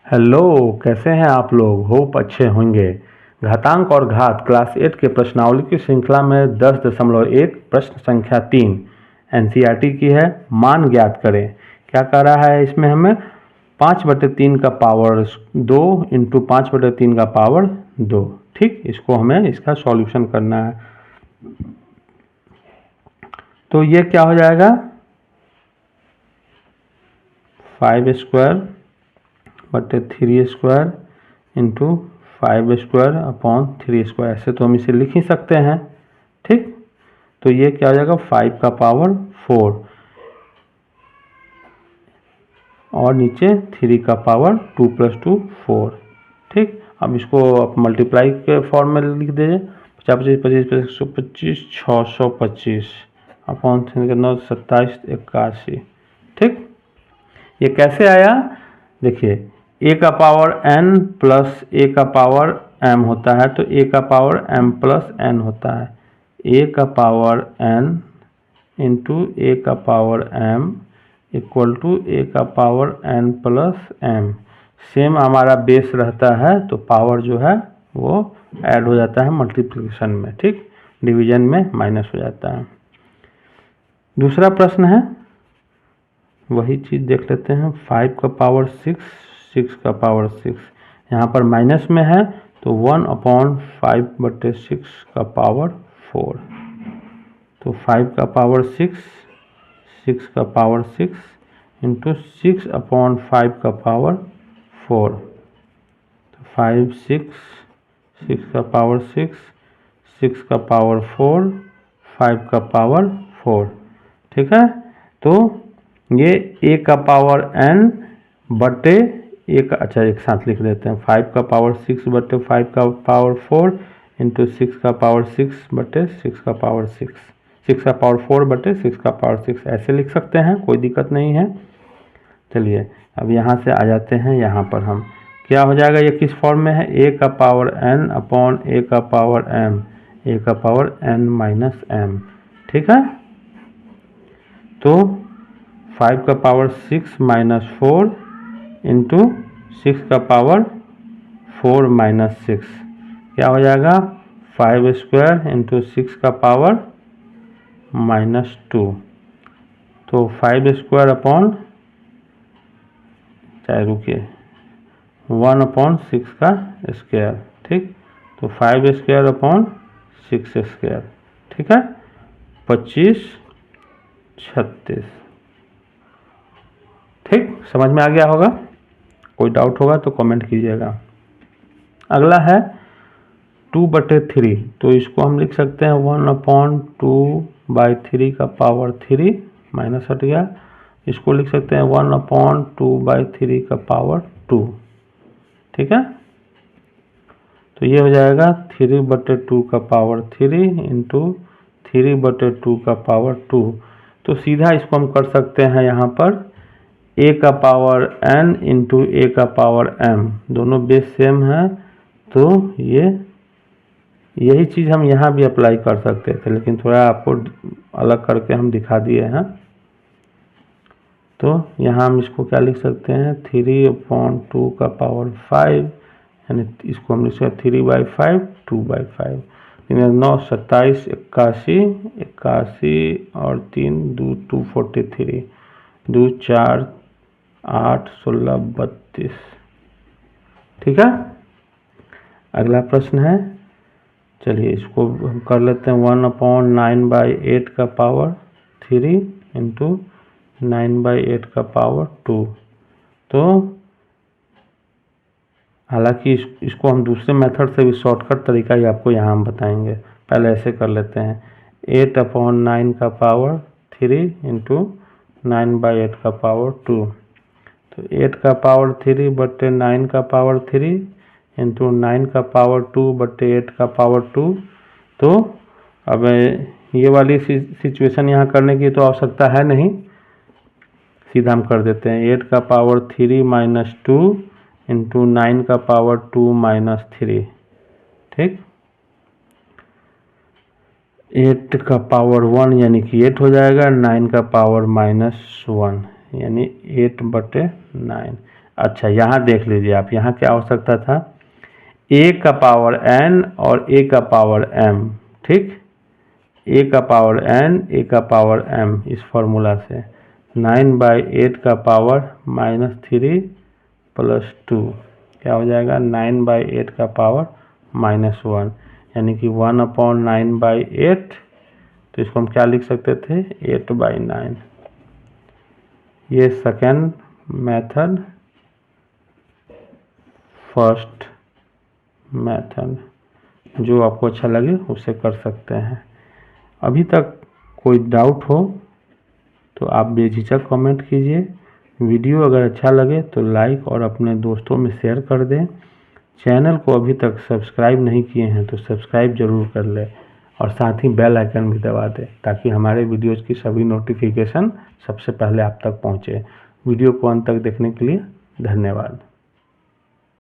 Hello, कैसे हैं आप लोग? होप अच्छे होंगे। घातांक और घात क्लास 8 के प्रश्नावली की श्रृंखला में 10.1 प्रश्न संख्या 3 एनसीईआरटी की है। मान ज्ञात करें। क्या कह रहा है इसमें? हमें 5/3 का पावर 2 इंटू 5/3 का पावर 2। ठीक, इसको हमें इसका सॉल्यूशन करना है। तो ये क्या हो जाएगा? 5² / 3² इंटू 5² / 3²। ऐसे तो हम इसे लिख ही सकते हैं। ठीक, तो ये क्या हो जाएगा? 5 का पावर 4 और नीचे 3 का पावर 2 + 2 4। ठीक, अब इसको आप मल्टीप्लाई के फॉर्म में लिख दीजिए। 50 25 25 125 625 अपॉन 9 27 81। ठीक, ये कैसे आया? देखिए, a का पावर n प्लस a का पावर m होता है, तो a का पावर m प्लस n होता है। a का पावर n इंटू a का power m equal to a का power n plus m। Same हमारा बेस रहता है तो पावर जो है वो ऐड हो जाता है मल्टीप्लिकेशन में। ठीक, डिवीजन में माइनस हो जाता है। दूसरा प्रश्न है, वही चीज़ देख लेते हैं। 5 का पावर 6, 6 का पावर 6 यहाँ पर माइनस में है, तो 1/5/6 का पावर 4। तो 5 का पावर 6, 6 का पावर 6 इंटू 6/5 का पावर 4। तो 5 6 6 का पावर 6 6 का पावर 4 5 का पावर 4। ठीक है, तो ये a का पावर n बटे एक, अच्छा एक साथ लिख देते हैं। 5 का पावर 6 बटे 5 का पावर 4 इंटू 6 का पावर 6 बटे 6 का पावर 6, 6 का पावर 4 बटे 6 का पावर 6, ऐसे लिख सकते हैं, कोई दिक्कत नहीं है। चलिए अब यहाँ से आ जाते हैं। यहाँ पर हम क्या हो जाएगा? ये किस फॉर्म में है? a का पावर n अपॉन a का पावर m, a का पावर n माइनस m। ठीक है, तो 5 का पावर 6 माइनस 4 इंटू 6 का पावर 4 माइनस 6 क्या हो जाएगा? 5² इंटू 6 का पावर -2। तो 5² अपॉन, चाहे रुकिए, 1/6 का स्क्वायर। ठीक, तो 5² अपॉन 6²। ठीक है, 25 36। ठीक, समझ में आ गया होगा? कोई डाउट होगा तो कमेंट कीजिएगा। अगला है 2/3, तो इसको हम लिख सकते हैं 1/2/3 का पावर 3 माइनस हट गया। इसको लिख सकते हैं 1/2/3 का पावर 2। ठीक है, तो ये हो जाएगा 3/2 का पावर 3 इंटू 3/2 का पावर 2। तो सीधा इसको हम कर सकते हैं यहाँ पर a का पावर n इंटू a का पावर m, दोनों बेस सेम है, तो यही चीज़ हम यहाँ भी अप्लाई कर सकते थे, लेकिन थोड़ा आपको अलग करके हम दिखा दिए हैं। तो यहाँ हम इसको क्या लिख सकते हैं? 3/2 का पावर 5, यानी इसको हम लिख सकते हैं 3/5 2/5। 9 27 81 81 और 3 2 243 2 4 8 16 32। ठीक है, अगला प्रश्न है। चलिए इसको हम कर लेते हैं 1/9/8 का पावर 3 इंटू 9/8 का पावर 2। तो हालांकि इसको हम दूसरे मेथड से भी शॉर्टकट तरीका ही आपको यहाँ हम बताएंगे। पहले ऐसे कर लेते हैं 8/9 का पावर 3 इंटू 9/8 का पावर 2। तो 8 का पावर 3 बटे 9 का पावर 3 इंटू 9 का पावर 2 बटे 8 का पावर 2। तो अब ये वाली सिचुएशन यहाँ करने की तो आवश्यकता है नहीं, सीधा हम कर देते हैं 8 का पावर 3 माइनस 2 इंटू 9 का पावर 2 माइनस 3। ठीक, 8 का पावर 1 यानी कि 8 हो जाएगा, 9 का पावर -1 यानी 8/9। अच्छा यहाँ देख लीजिए आप, यहाँ क्या हो सकता था, a का पावर n और a का पावर m, ठीक, a का पावर n a का पावर m, इस फॉर्मूला से 9/8 का पावर -3 + 2 क्या हो जाएगा, 9/8 का पावर -1, यानी कि 1/9/8, तो इसको हम क्या लिख सकते थे, 8/9। ये सेकेंड मेथड, फर्स्ट मेथड, जो आपको अच्छा लगे उसे कर सकते हैं। अभी तक कोई डाउट हो तो आप बेझिझक कमेंट कीजिए। वीडियो अगर अच्छा लगे तो लाइक और अपने दोस्तों में शेयर कर दें। चैनल को अभी तक सब्सक्राइब नहीं किए हैं तो सब्सक्राइब जरूर कर लें और साथ ही बेल आइकन भी दबा दें ताकि हमारे वीडियोज़ की सभी नोटिफिकेशन सबसे पहले आप तक पहुँचे। वीडियो को अंत तक देखने के लिए धन्यवाद।